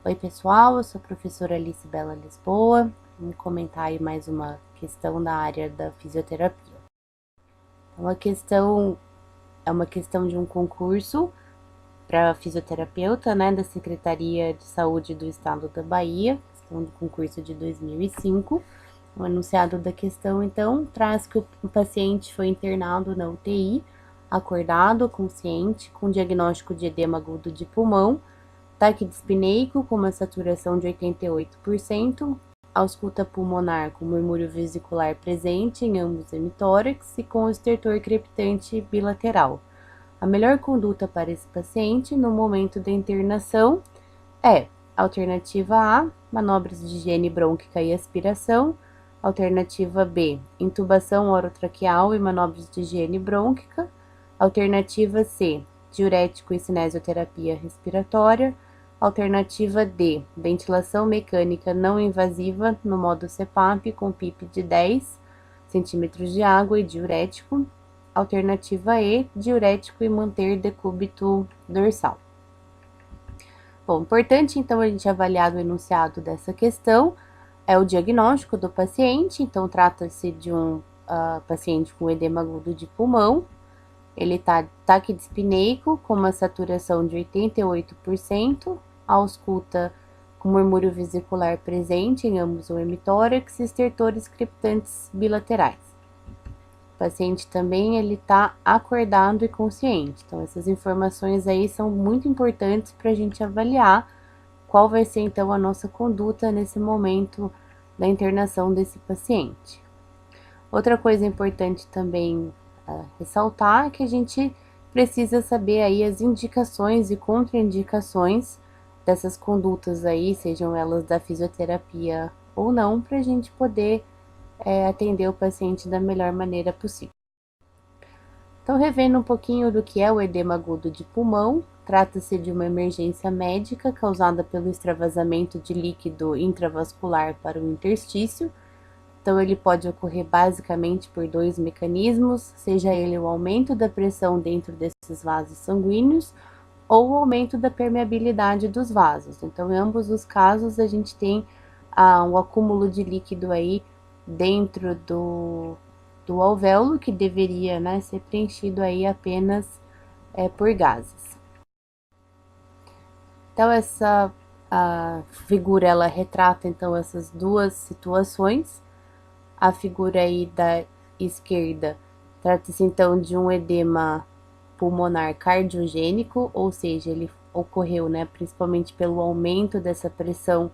Oi pessoal, eu sou a professora Alice Bela Lisboa. Vamos comentar aí mais uma questão da área da fisioterapia. Então, a questão é uma questão de um concurso para fisioterapeuta, né, da Secretaria de Saúde do Estado da Bahia, questão do concurso de 2005. O enunciado da questão, então, traz que o paciente foi internado na UTI, acordado, consciente, com diagnóstico de edema agudo de pulmão, taquidispneico com uma saturação de 88%, ausculta pulmonar com murmúrio vesicular presente em ambos hemitórax e com estertor crepitante bilateral. A melhor conduta para esse paciente no momento da internação é: alternativa A, manobras de higiene brônquica e aspiração; alternativa B, intubação orotraqueal e manobras de higiene brônquica; alternativa C, diurético e cinesioterapia respiratória; alternativa D, ventilação mecânica não invasiva no modo CPAP com PIP de 10 centímetros de água e diurético; alternativa E, diurético e manter decúbito dorsal. Bom, importante então a gente avaliar o enunciado dessa questão é o diagnóstico do paciente. Então, trata-se de um paciente com edema agudo de pulmão. Ele tá taquidispneico, com uma saturação de 88%, ausculta com murmúrio vesicular presente em ambos o hemitórax e estertores creptantes bilaterais. O paciente também ele tá acordado e consciente. Então, essas informações aí são muito importantes para a gente avaliar qual vai ser então a nossa conduta nesse momento da internação desse paciente. Outra coisa importante também ressaltar é que a gente precisa saber aí as indicações e contraindicações dessas condutas aí, sejam elas da fisioterapia ou não, para a gente poder atender o paciente da melhor maneira possível. Então, revendo um pouquinho do que é o edema agudo de pulmão, trata-se de uma emergência médica causada pelo extravasamento de líquido intravascular para o interstício. Então, ele pode ocorrer basicamente por dois mecanismos, seja ele o aumento da pressão dentro desses vasos sanguíneos ou o aumento da permeabilidade dos vasos. Então, em ambos os casos, a gente tem um acúmulo de líquido aí dentro do alvéolo, que deveria, né, ser preenchido aí apenas por gases. Então, essa figura, ela retrata, então, essas duas situações. A figura aí da esquerda trata-se, então, de um edema pulmonar cardiogênico, ou seja, ele ocorreu, né, principalmente pelo aumento dessa pressão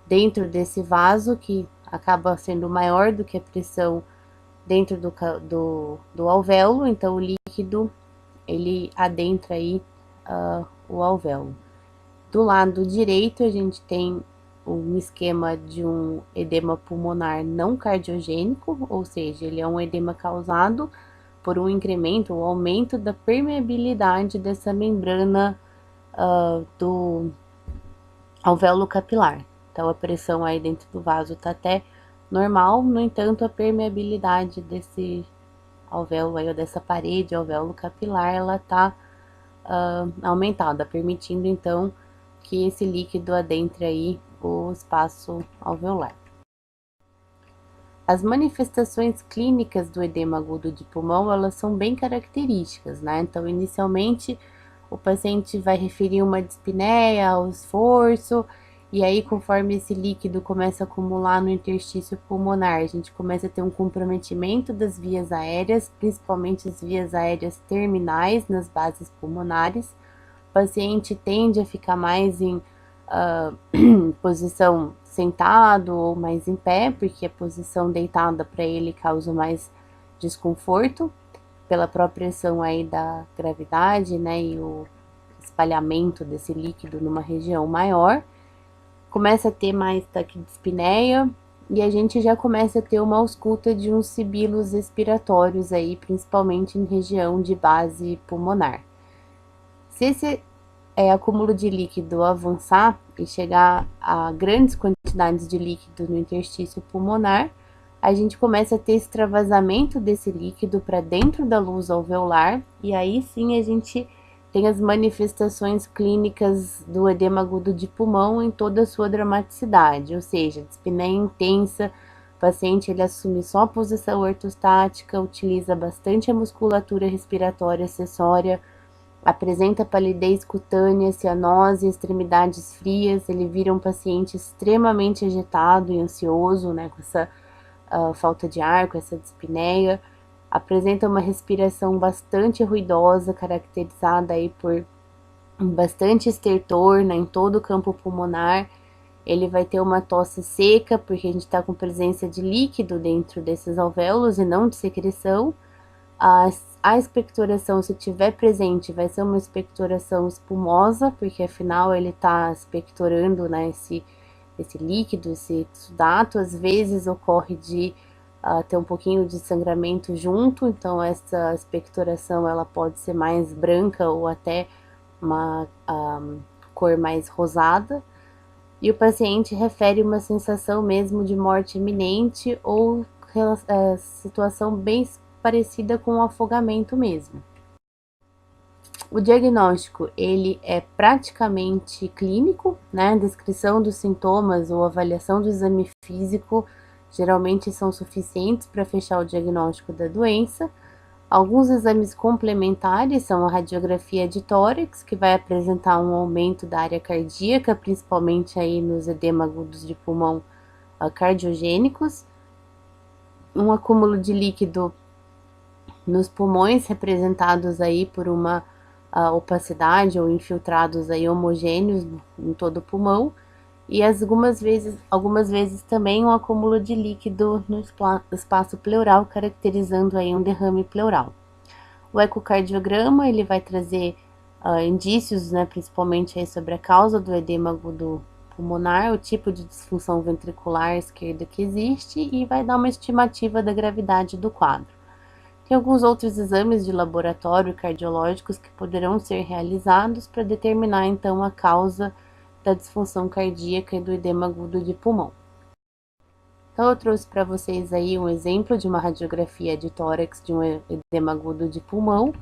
dentro desse vaso, que acaba sendo maior do que a pressão dentro do alvéolo. Então, o líquido, ele adentra aí o alvéolo. Do lado direito, a gente tem um esquema de um edema pulmonar não cardiogênico, ou seja, ele é um edema causado por um incremento ou aumento da permeabilidade dessa membrana do alvéolo capilar. Então, a pressão aí dentro do vaso tá até normal, no entanto, a permeabilidade desse alvéolo aí, ou dessa parede alvéolo capilar, ela tá aumentada, permitindo então que esse líquido adentre aí o espaço alveolar. As manifestações clínicas do edema agudo de pulmão, elas são bem características, né? Então, inicialmente, o paciente vai referir uma dispneia ao esforço, e aí, conforme esse líquido começa a acumular no interstício pulmonar, a gente começa a ter um comprometimento das vias aéreas, principalmente as vias aéreas terminais nas bases pulmonares. O paciente tende a ficar mais em posição sentado ou mais em pé, porque a posição deitada para ele causa mais desconforto pela própria ação aí da gravidade, né, e o espalhamento desse líquido numa região maior. Começa a ter mais taquidispneia e a gente já começa a ter uma ausculta de uns sibilos expiratórios aí, principalmente em região de base pulmonar. Se esse acúmulo de líquido avançar e chegar a grandes quantidades de líquido no interstício pulmonar, a gente começa a ter extravasamento desse líquido para dentro da luz alveolar, e aí sim a gente tem as manifestações clínicas do edema agudo de pulmão em toda a sua dramaticidade, ou seja, dispneia intensa, o paciente ele assume só a posição ortostática, utiliza bastante a musculatura respiratória acessória, apresenta palidez cutânea, cianose, extremidades frias, ele vira um paciente extremamente agitado e ansioso, né, com essa falta de ar, com essa dispneia, apresenta uma respiração bastante ruidosa, caracterizada aí por bastante estertor, né, em todo o campo pulmonar. Ele vai ter uma tosse seca, porque a gente está com presença de líquido dentro desses alvéolos e não de secreção. A expectoração, se tiver presente, vai ser uma expectoração espumosa, porque afinal ele está expectorando, né, esse líquido, esse sudato. Às vezes ocorre de ter um pouquinho de sangramento junto, então essa expectoração ela pode ser mais branca ou até uma cor mais rosada. E o paciente refere uma sensação mesmo de morte iminente ou situação bem parecida com um afogamento mesmo. O diagnóstico, ele é praticamente clínico, né? A descrição dos sintomas ou avaliação do exame físico geralmente são suficientes para fechar o diagnóstico da doença. Alguns exames complementares são a radiografia de tórax, que vai apresentar um aumento da área cardíaca, principalmente aí nos edema agudos de pulmão cardiogênicos, um acúmulo de líquido nos pulmões, representados aí por uma opacidade ou infiltrados aí homogêneos em todo o pulmão, e algumas vezes também um acúmulo de líquido no espaço pleural, caracterizando aí um derrame pleural. O ecocardiograma, ele vai trazer indícios, né, principalmente aí sobre a causa do edema agudo pulmonar, o tipo de disfunção ventricular esquerda que existe, e vai dar uma estimativa da gravidade do quadro. Tem alguns outros exames de laboratório cardiológicos que poderão ser realizados para determinar, então, a causa da disfunção cardíaca e do edema agudo de pulmão. Então, eu trouxe para vocês aí um exemplo de uma radiografia de tórax de um edema agudo de pulmão.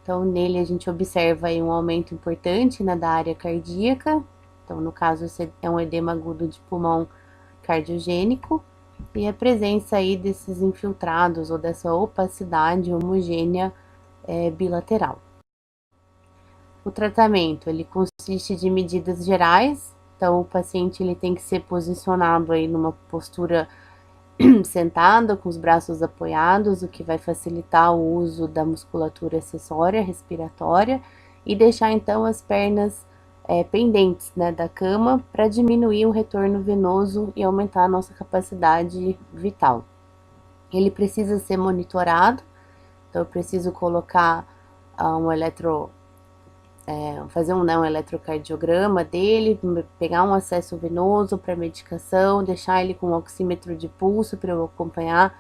Então, nele a gente observa aí um aumento importante, né, da área cardíaca. Então, no caso, é um edema agudo de pulmão cardiogênico. E a presença aí desses infiltrados ou dessa opacidade homogênea bilateral. O tratamento, ele consiste de medidas gerais, então o paciente ele tem que ser posicionado aí numa postura sentada, com os braços apoiados, o que vai facilitar o uso da musculatura acessória respiratória, e deixar então as pernas pendentes, né, da cama, para diminuir o retorno venoso e aumentar a nossa capacidade vital. Ele precisa ser monitorado, então eu preciso colocar fazer um eletrocardiograma dele, pegar um acesso venoso para medicação, deixar ele com um oxímetro de pulso para eu acompanhar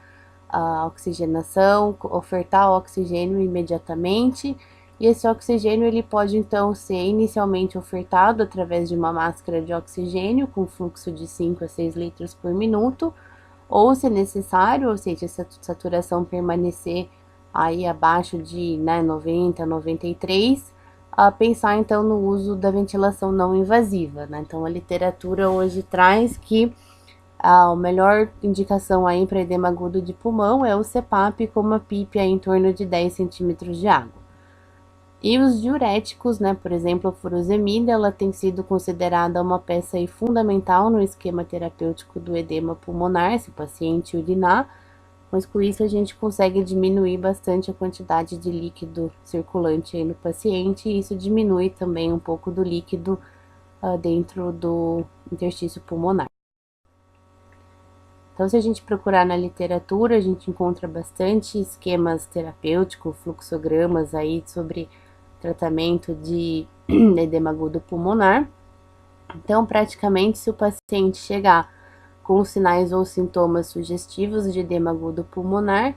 a oxigenação, ofertar oxigênio imediatamente. E esse oxigênio ele pode então ser inicialmente ofertado através de uma máscara de oxigênio com fluxo de 5 a 6 litros por minuto, ou se necessário, ou seja, se a saturação permanecer aí abaixo de 90, 93, a pensar então no uso da ventilação não invasiva, né? Então a literatura hoje traz que a melhor indicação aí para edema agudo de pulmão é o CPAP com uma PIP aí em torno de 10 centímetros de água. E os diuréticos, né, por exemplo, a furosemida, ela tem sido considerada uma peça aí fundamental no esquema terapêutico do edema pulmonar, se o paciente urinar, mas com isso a gente consegue diminuir bastante a quantidade de líquido circulante aí no paciente, e isso diminui também um pouco do líquido dentro do interstício pulmonar. Então, se a gente procurar na literatura, a gente encontra bastante esquemas terapêuticos, fluxogramas aí sobre tratamento de edema agudo pulmonar. Então, praticamente, se o paciente chegar com sinais ou sintomas sugestivos de edema agudo pulmonar,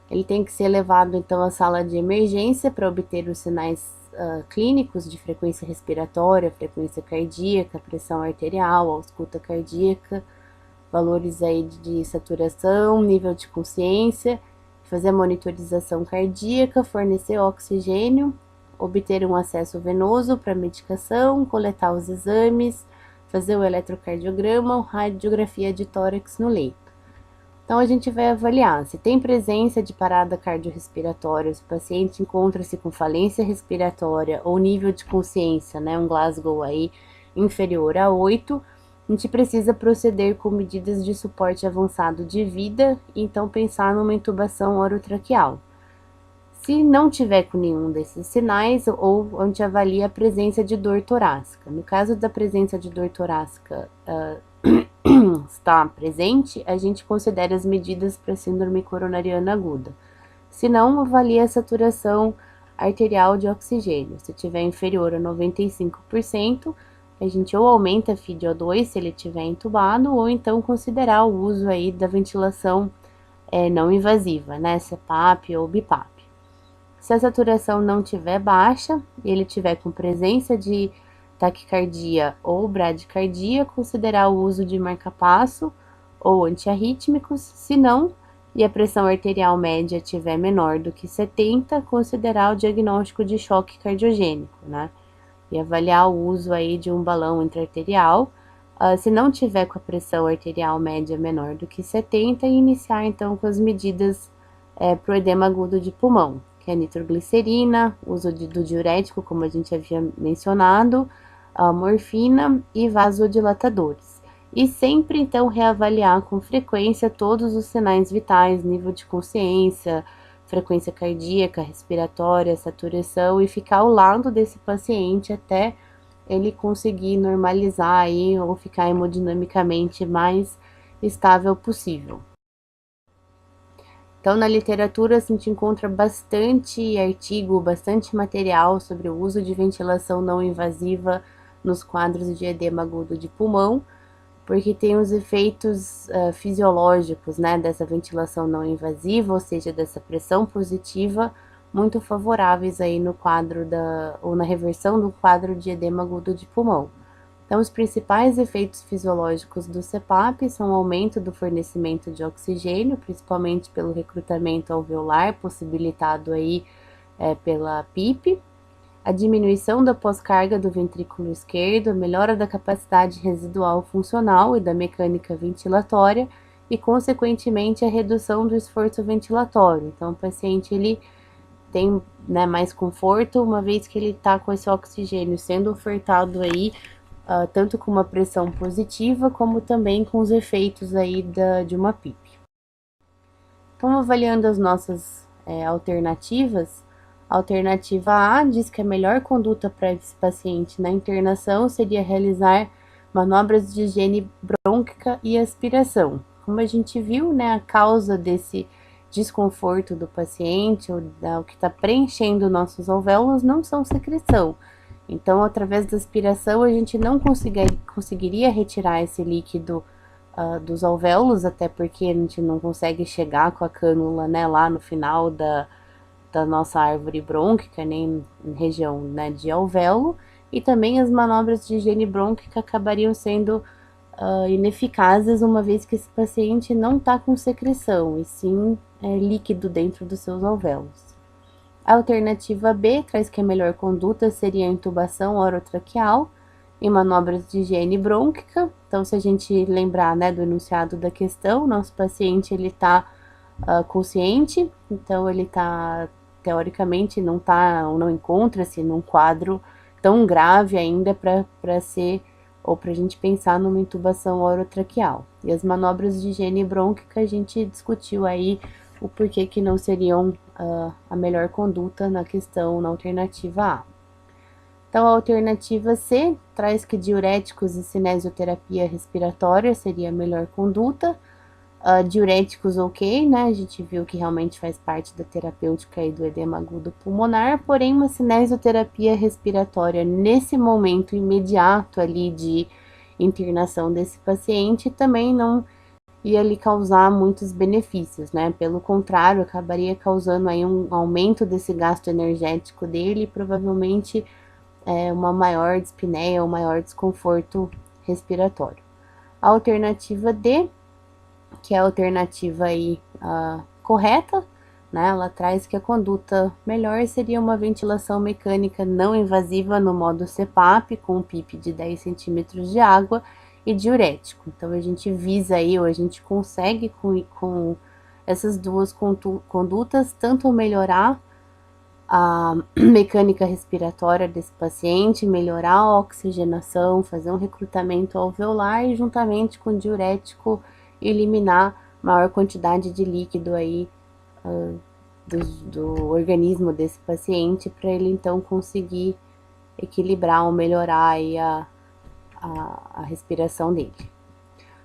ele tem que ser levado, então, à sala de emergência para obter os sinais clínicos de frequência respiratória, frequência cardíaca, pressão arterial, ausculta cardíaca, valores aí de saturação, nível de consciência, fazer a monitorização cardíaca, fornecer oxigênio, obter um acesso venoso para medicação, coletar os exames, fazer o eletrocardiograma ou radiografia de tórax no leito. Então, a gente vai avaliar se tem presença de parada cardiorrespiratória, se o paciente encontra-se com falência respiratória ou nível de consciência, né, um Glasgow aí inferior a 8, a gente precisa proceder com medidas de suporte avançado de vida, então pensar numa intubação orotraqueal. Se não tiver com nenhum desses sinais, ou a gente avalia a presença de dor torácica. No caso da presença de dor torácica está presente, a gente considera as medidas para síndrome coronariana aguda. Se não, avalia a saturação arterial de oxigênio. Se tiver inferior a 95%, a gente ou aumenta a FiO2 se ele estiver entubado, ou então considerar o uso aí da ventilação não invasiva, né, CPAP ou BiPAP. Se a saturação não tiver baixa e ele tiver com presença de taquicardia ou bradicardia, considerar o uso de marca-passo ou antiarrítmicos. Se não, e a pressão arterial média tiver menor do que 70, considerar o diagnóstico de choque cardiogênico, né? E avaliar o uso aí de um balão intraarterial. Se não tiver com a pressão arterial média menor do que 70, e iniciar então com as medidas para o edema agudo de pulmão, que é nitroglicerina, uso do diurético, como a gente havia mencionado, a morfina e vasodilatadores. E sempre, então, reavaliar com frequência todos os sinais vitais, nível de consciência, frequência cardíaca, respiratória, saturação, e ficar ao lado desse paciente até ele conseguir normalizar aí ou ficar hemodinamicamente mais estável possível. Então, na literatura, a gente encontra bastante artigo, bastante material sobre o uso de ventilação não invasiva nos quadros de edema agudo de pulmão, porque tem os efeitos fisiológicos, né, dessa ventilação não invasiva, ou seja, dessa pressão positiva, muito favoráveis aí no quadro ou na reversão do quadro de edema agudo de pulmão. Então, os principais efeitos fisiológicos do CPAP são o aumento do fornecimento de oxigênio, principalmente pelo recrutamento alveolar, possibilitado aí pela PIP, a diminuição da pós-carga do ventrículo esquerdo, a melhora da capacidade residual funcional e da mecânica ventilatória e, consequentemente, a redução do esforço ventilatório. Então, o paciente ele tem, né, mais conforto, uma vez que ele está com esse oxigênio sendo ofertado aí, tanto com uma pressão positiva, como também com os efeitos aí de uma PIP. Então, avaliando as nossas alternativas, a alternativa A diz que a melhor conduta para esse paciente na internação seria realizar manobras de higiene brônquica e aspiração. Como a gente viu, né, a causa desse desconforto do paciente, ou o que está preenchendo nossos alvéolos, não são secreção. Então, através da aspiração, a gente não conseguiria retirar esse líquido dos alvéolos, até porque a gente não consegue chegar com a cânula, né, lá no final da nossa árvore brônquica, nem em região, né, de alvéolo, e também as manobras de higiene brônquica acabariam sendo ineficazes, uma vez que esse paciente não está com secreção, e sim líquido dentro dos seus alvéolos. A alternativa B traz que a melhor conduta seria a intubação orotraqueal em manobras de higiene brônquica. Então, se a gente lembrar, né, do enunciado da questão, nosso paciente ele está consciente, então ele está, teoricamente, não tá ou não encontra-se num quadro tão grave ainda para ser, ou para a gente pensar numa intubação orotraqueal. E as manobras de higiene brônquica a gente discutiu aí o porquê que não seriam a melhor conduta na alternativa A. Então, a alternativa C traz que diuréticos e cinesioterapia respiratória seria a melhor conduta. Diuréticos, ok, né? A gente viu que realmente faz parte da terapêutica aí do edema agudo pulmonar, porém uma cinesioterapia respiratória nesse momento imediato ali de internação desse paciente também não ia lhe causar muitos benefícios, né? Pelo contrário, acabaria causando aí um aumento desse gasto energético dele e provavelmente uma maior dispneia, um maior desconforto respiratório. A alternativa D, que é a alternativa aí correta, né, ela traz que a conduta melhor seria uma ventilação mecânica não invasiva no modo CPAP, com um PIP de 10 centímetros de água e diurético. Então, a gente visa aí, ou a gente consegue com essas duas condutas, tanto melhorar a mecânica respiratória desse paciente, melhorar a oxigenação, fazer um recrutamento alveolar e, juntamente com o diurético, eliminar maior quantidade de líquido aí do organismo desse paciente, para ele então conseguir equilibrar ou melhorar aí a respiração dele.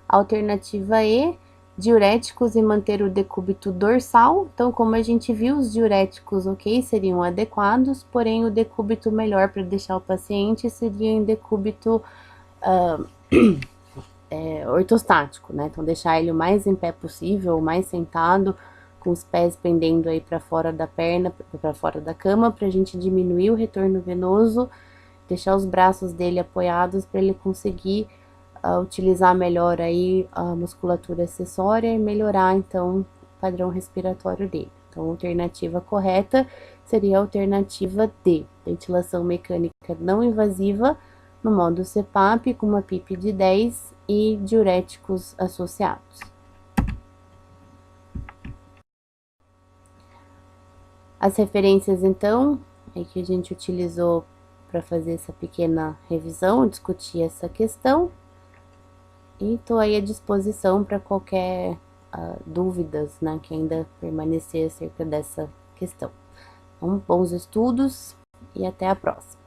Alternativa E, diuréticos e manter o decúbito dorsal. Então, como a gente viu, os diuréticos, ok, seriam adequados, porém o decúbito melhor para deixar o paciente seria em decúbito ortostático, né? Então, deixar ele o mais em pé possível, o mais sentado, com os pés pendendo aí para fora da perna, para fora da cama, para a gente diminuir o retorno venoso, deixar os braços dele apoiados para ele conseguir utilizar melhor aí a musculatura acessória e melhorar então o padrão respiratório dele. Então, a alternativa correta seria a alternativa D, ventilação mecânica não invasiva no modo CPAP, com uma PIP de 10 e diuréticos associados. As referências, então, é que a gente utilizou para fazer essa pequena revisão, discutir essa questão. E estou aí à disposição para qualquer dúvidas, né, que ainda permanecer acerca dessa questão. Então, bons estudos e até a próxima.